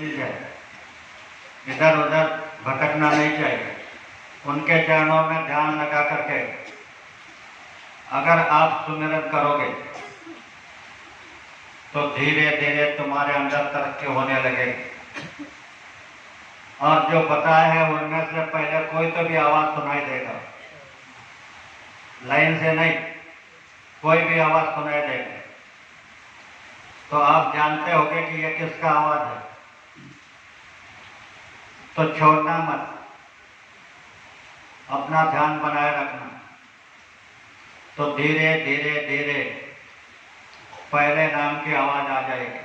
चीज है, इधर उधर भटकना नहीं चाहिए। उनके चरणों में ध्यान लगा करके अगर आप सुमिरन करोगे तो धीरे धीरे तुम्हारे अंदर तरक्की होने लगेगी। और जो बताया है उनमें से पहले कोई तो भी आवाज सुनाई देगा, लाइन से नहीं, कोई भी आवाज सुनाई देगा। तो आप जानते होंगे कि यह किसका आवाज है, तो छोड़ना मत, अपना ध्यान बनाए रखना। तो धीरे धीरे धीरे पहले नाम की आवाज आ जाएगी,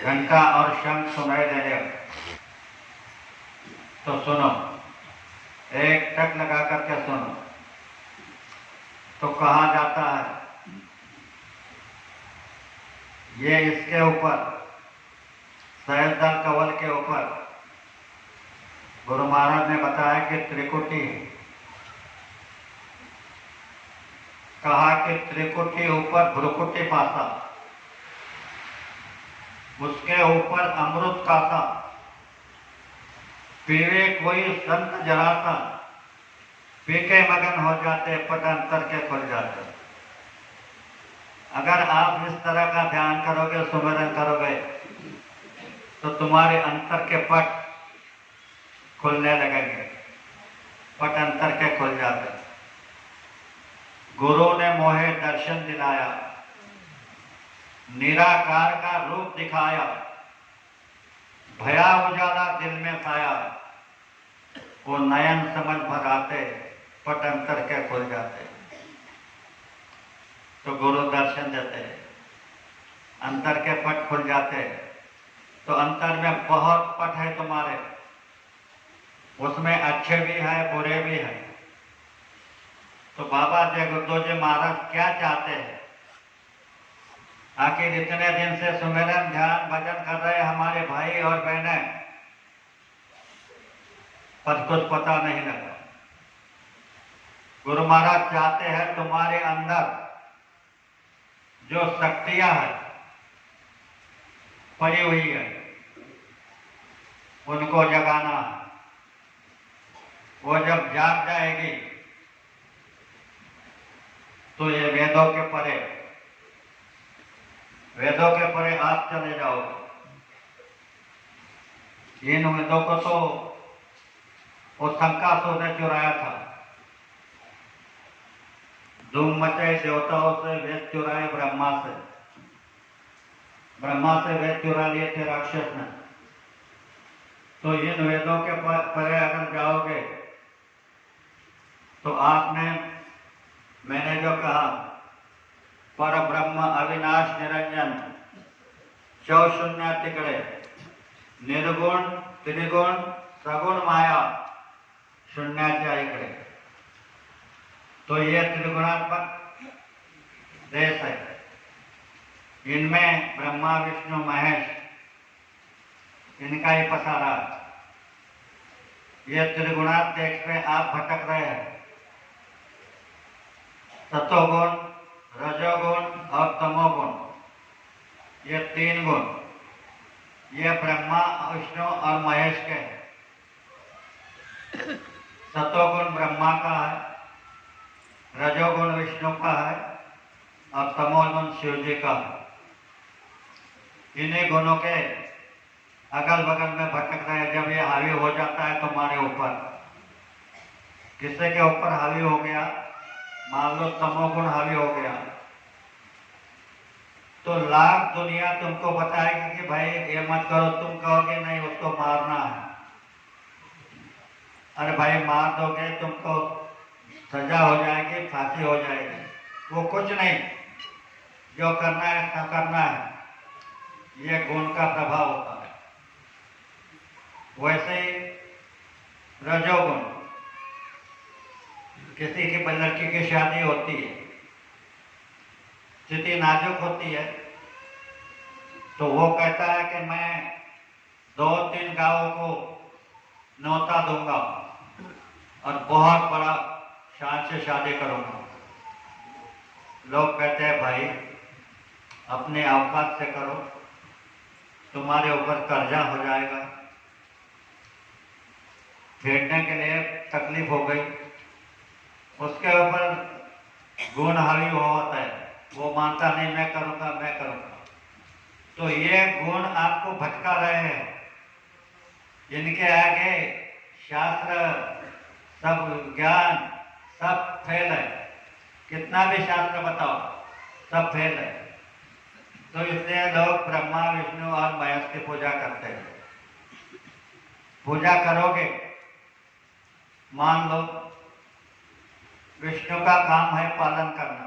घंटा और शंख सुनाई देने। तो सुनो, एक टक लगा करके सुनो। तो कहा जाता है ये इसके ऊपर, सहस्त्र कवल के ऊपर गुरु महाराज ने बताया कि त्रिकुटी, कहा कि त्रिकुटी ऊपर भ्रुकुटी पासा, उसके ऊपर अमृत कासा, पीवे कोई संत जरासा, पी के मगन हो जाते, पट अंतर के खुल जाते। अगर आप इस तरह का ध्यान करोगे, सुमिरन करोगे, तो तुम्हारे अंतर के पट खुलने लगेंगे, पट अंतर के खुल जाते। गुरु ने मोहे दर्शन दिलाया, निराकार का रूप दिखाया, भया उजाला दिल में साया, वो नयन समझ भगाते, पट अंतर के खुल जाते। तो गुरु दर्शन देते, अंतर के पट खुल जाते। तो अंतर में बहुत पट है तुम्हारे, उसमें अच्छे भी है, बुरे भी है। तो बाबा जगद्दो जी महाराज क्या चाहते हैं? आखिर इतने दिन से सुमिरन ध्यान भजन कर रहे हमारे भाई और बहनें, पर कुछ पता नहीं लगा। गुरु महाराज चाहते हैं तुम्हारे अंदर जो शक्तियां है पड़ी हुई है, उनको जगाना है। वो जब जाग जाएगी तो ये वेदों के परे, वेदों के परे आप चले जाओगे। इन वेदों को तो वो शंकासुर ने चुराया था, धूम मचाए देवताओं से, वेद चुराए ब्रह्मा से, ब्रह्मा से वेद चुरा लिए थे राक्षस ने। तो इन वेदों के परे अगर जाओगे तो आपने, मैंने जो कहा, पर ब्रह्म अविनाश निरंजन चौशून्य तिकड़े, निर्गुण त्रिगुण सगुण माया शून्याच्या इकडे। तो ये त्रिगुणात्मक देश है, इनमें ब्रह्मा विष्णु महेश, इनका ही पसारा। ये त्रिगुणात्मक देश में आप भटक रहे हैं। सतोगुण, रजोगुण और तमोगुण, ये तीन गुण, ये ब्रह्मा विष्णु और महेश के हैं। सतोगुण ब्रह्मा का है, रजोगुण विष्णु का है और तमोगुण शिव जी का है। इन्हीं गुणों के अगल बगल में भटक रहे हैं। जब ये हावी हो जाता है तुम्हारे ऊपर, किसी के ऊपर हावी हो गया, मान लो तमोगुण हावी हो गया, तो लाख दुनिया तुमको बताएगी कि भाई ये मत करो, तुम कहोगे नहीं उसको मारना है। अरे भाई मार दोगे तुमको सजा हो जाएगी, फांसी हो जाएगी। वो कुछ नहीं, जो करना है क्या करना है, ये गुण का प्रभाव होता है। वैसे ही रजोगुण, किसी की लड़की की शादी होती है, स्थिति नाजुक होती है, तो वो कहता है कि मैं 2-3 गांवों को न्योता दूंगा और बहुत बड़ा शान से शादी करूंगा। लोग कहते हैं भाई अपने औकात से करो, तुम्हारे ऊपर कर्जा हो जाएगा, फेरने के लिए तकलीफ हो गई, उसके ऊपर गुण हावी होता है, वो मानता नहीं मैं करूँगा मैं करूँगा। तो ये गुण आपको भटका रहे हैं। इनके आगे शास्त्र सब ज्ञान सब फेल है। कितना भी शास्त्र बताओ सब फेल है। तो इसलिए लोग ब्रह्मा विष्णु और महेश की पूजा करते हैं। पूजा करोगे, मान लो विष्णु का काम है पालन करना,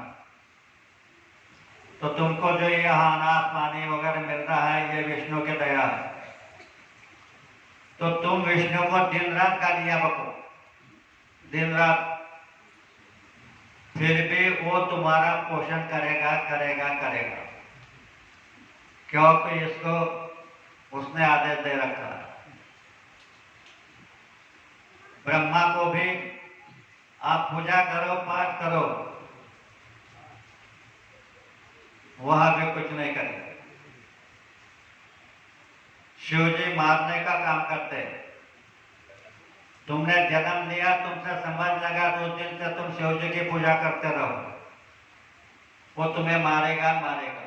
तो तुमको जो यहाँ अनाज पानी वगैरह मिल रहा है ये विष्णु के दया है। तो तुम विष्णु को दिन रात गालियां बको, दिन रात, फिर भी वो तुम्हारा पोषण करेगा करेगा करेगा, क्योंकि इसको उसने आदेश दे रखा है। ब्रह्मा को भी आप पूजा करो पाठ करो, वह भी कुछ नहीं करेगा। शिव जी मारने का काम करते हैं। तुमने जन्म लिया, तुमसे समझ लगा, तो उस दिन से तुम शिव जी की पूजा करते रहो, वो तुम्हें मारेगा मारेगा।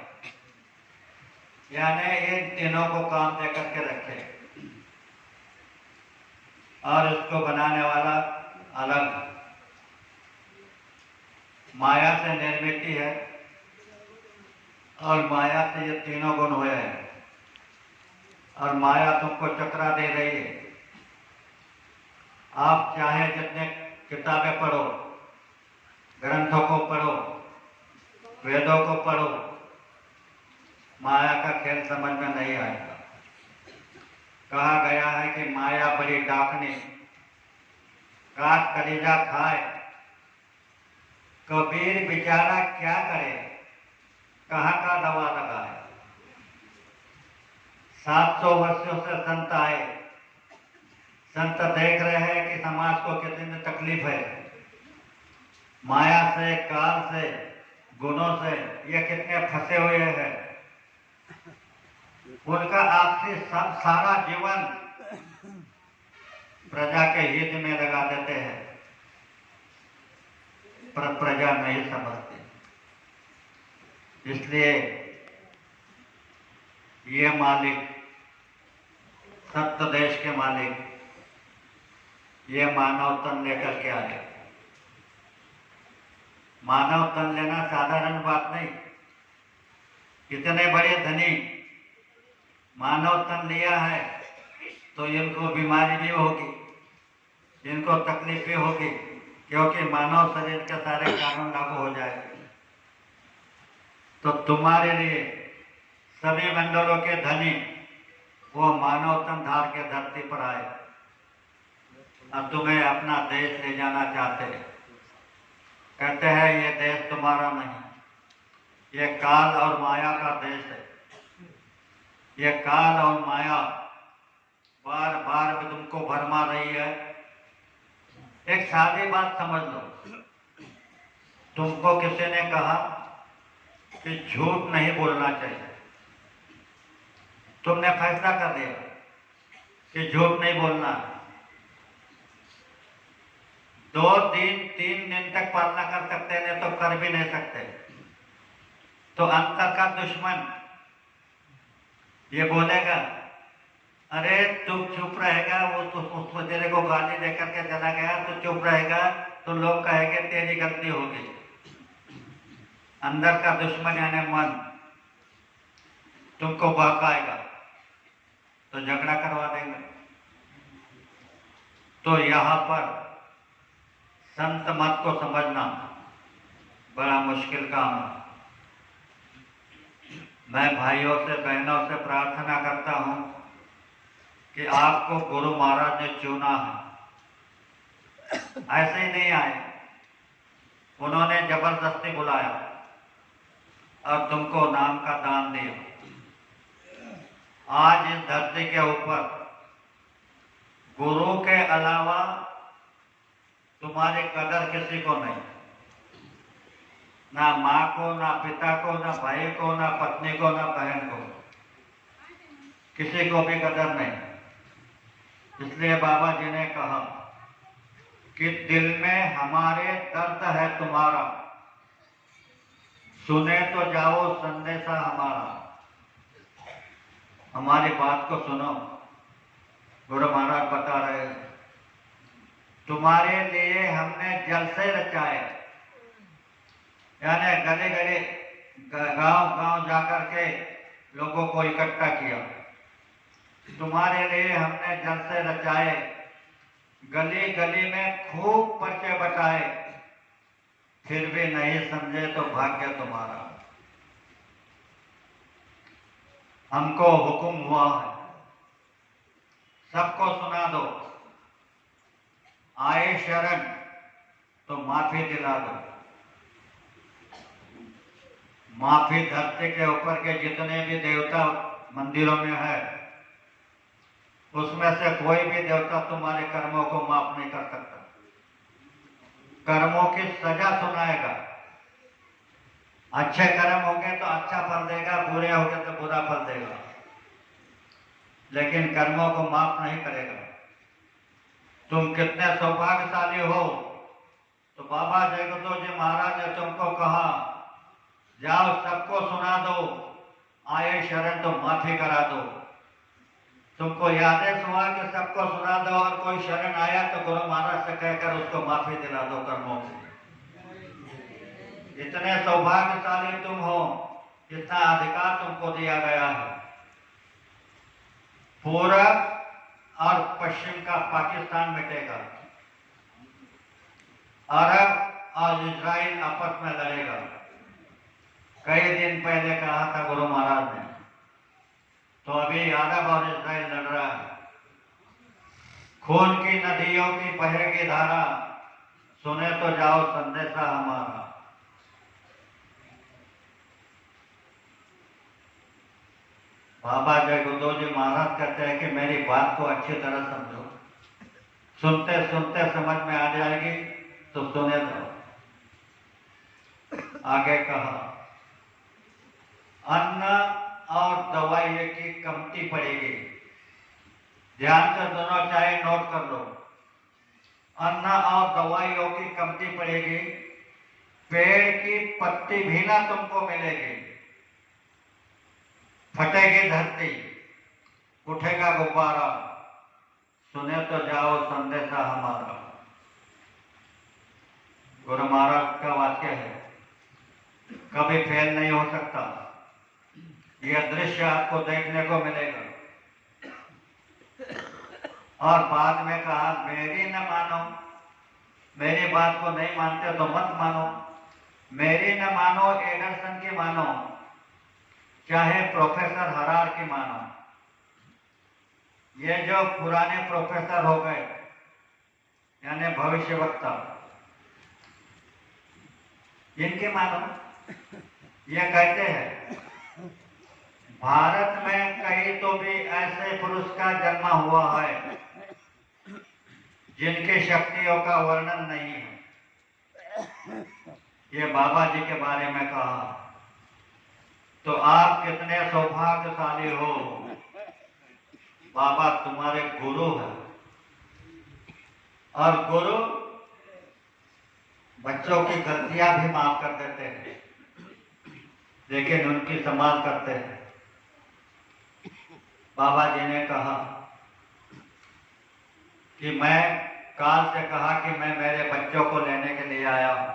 यानी इन तीनों को काम दे करके रखे, और उसको बनाने वाला अलग माया से निर्मित है, और माया से ये तीनों गुण हुए हैं, और माया तुमको चकरा दे रही है। आप चाहे जितने किताबें पढ़ो, ग्रंथों को पढ़ो, वेदों को पढ़ो, माया का खेल समझ में नहीं आएगा। कहा गया है कि माया बड़ी डाकनी, काट कलीजा खाए। कबीर बेचारा क्या करे, कहाँ का दवा लगाए। 700 वर्षों से संत आए, संत देख रहे हैं कि समाज को कितनी तकलीफ है, माया से, काल से, गुणों से ये कितने फंसे हुए हैं। उनका आखिरी सब सारा जीवन प्रजा के हित में लगा देते हैं, पर प्रजा नहीं समझती। इसलिए ये मालिक, सत्य देश के मालिक, ये मानव तन लेकर के आए। मानव तन लेना साधारण बात नहीं। इतने बड़े धनी मानव तन लिया है तो इनको बीमारी भी होगी, इनको तकलीफ भी होगी, क्योंकि मानव शरीर के सारे कानून लागू हो जाएंगे। तो तुम्हारे लिए सभी मंडलों के धनी वो मानव तन धार के धरती पर आए और तुम्हें अपना देश ले जाना चाहते हैं। कहते हैं ये देश तुम्हारा नहीं, ये काल और माया का देश है। ये काल और माया बार बार भी तुमको भरमा रही है। एक सादी बात समझ लो, तुमको किसी ने कहा कि झूठ नहीं बोलना चाहिए, तुमने फैसला कर लिया कि झूठ नहीं बोलना। 2 दिन 3 दिन तक पालना कर सकते हैं, तो कर भी नहीं सकते। तो अंतर का दुश्मन ये बोलेगा, अरे तुम चुप रहेगा, वो तो उस तेरे को गाली देकर के चला गया, तो चुप रहेगा, तो लोग कहेंगे तेरी गलती होगी। अंदर का दुश्मन यानी मन तुमको बहकाएगा, तो झगड़ा करवा देंगे। तो यहाँ पर संत मत को समझना बड़ा मुश्किल काम है। मैं भाइयों से बहनों से प्रार्थना करता हूँ कि आपको गुरु महाराज ने चुना है, ऐसे ही नहीं आए, उन्होंने जबरदस्ती बुलाया और तुमको नाम का दान दिया। आज इस धरती के ऊपर गुरु के अलावा तुम्हारी कदर किसी को नहीं, ना माँ को, ना पिता को, ना भाई को, ना पत्नी को, ना बहन को। किसी को भी कदर नहीं। इसलिए बाबा जी ने कहा कि दिल में हमारे दर्द है तुम्हारा, सुने तो जाओ संदेशा हमारा। हमारी बात को सुनो। गुरु महाराज बता रहे हैं, तुम्हारे लिए हमने जलसे रचाए, यानी गले गले गांव गांव जाकर के लोगों को इकट्ठा किया। तुम्हारे लिए हमने जलसे रचाए, गली गली में खूब पर्चे बटाए, फिर भी नहीं समझे तो भाग्य तुम्हारा। हमको हुक्म हुआ है, सबको सुना दो, आए शरण तो माफी दिला दो। माफी धरती के ऊपर के जितने भी देवता मंदिरों में है, उसमें से कोई भी देवता तुम्हारे कर्मों को माफ नहीं कर सकता। कर्मों की सजा सुनाएगा। अच्छे कर्म होंगे तो अच्छा फल देगा, बुरे होंगे तो बुरा फल देगा, लेकिन कर्मों को माफ नहीं करेगा। तुम कितने सौभाग्यशाली हो। तो बाबा जगदो जी महाराज ने तुमको कहा, जाओ सबको सुना दो, आए शरण तो माफी करा दो। तुमको आदेश हुआ कि सबको सुना दो, और कोई शरण आया तो गुरु महाराज से कहकर उसको माफी दिला दो कर्मों से। इतने सौभाग्यशाली तुम हो, इतना अधिकार तुमको दिया गया है। पूरब और पश्चिम का पाकिस्तान मिटेगा, अरब और इजराइल आपस में लड़ेगा। कई दिन पहले कहा था गुरु महाराज ने, तो अभी अरब और इजराइल लड़ रहा है। खून की नदियों की बहेगी धारा, सुने तो जाओ संदेशा हमारा। बाबा जगदो जी महाराज कहते हैं कि मेरी बात को अच्छी तरह समझो, सुनते सुनते समझ में आ जाएगी तो सुने दो। आगे कहा, अन्न और दवाई की कमती पड़ेगी। ध्यान से दोनों चाहे नोट कर लो। अन्न और दवाइयों की कमती पड़ेगी, पेड़ की पत्ती भी ना तुमको मिलेगी। फटेगी धरती, उठेगा गुब्बारा, सुने तो जाओ संदेशा हमारा। गुरु महाराज का वाक्य है, कभी फेल नहीं हो सकता। यह दृश्य आपको देखने को मिलेगा। और बाद में कहा, मेरी न मानो, मेरी बात को नहीं मानते तो मत मानो। मेरी न मानो, एडरसन की मानो, चाहे प्रोफेसर हरार की मानो। ये जो पुराने प्रोफेसर हो गए, यानी भविष्यवक्ता, इनकी मानो। ये कहते हैं, भारत में कहीं तो भी ऐसे पुरुष का जन्म हुआ है जिनकी शक्तियों का वर्णन नहीं है। ये बाबा जी के बारे में कहा। तो आप कितने सौभाग्यशाली हो, बाबा तुम्हारे गुरु हैं। और गुरु बच्चों की गलतियां भी माफ कर देते हैं, लेकिन उनकी संभाल करते हैं। बाबा जी ने कहा कि मैं काल से कहा कि मैं मेरे बच्चों को लेने के लिए आया हूं।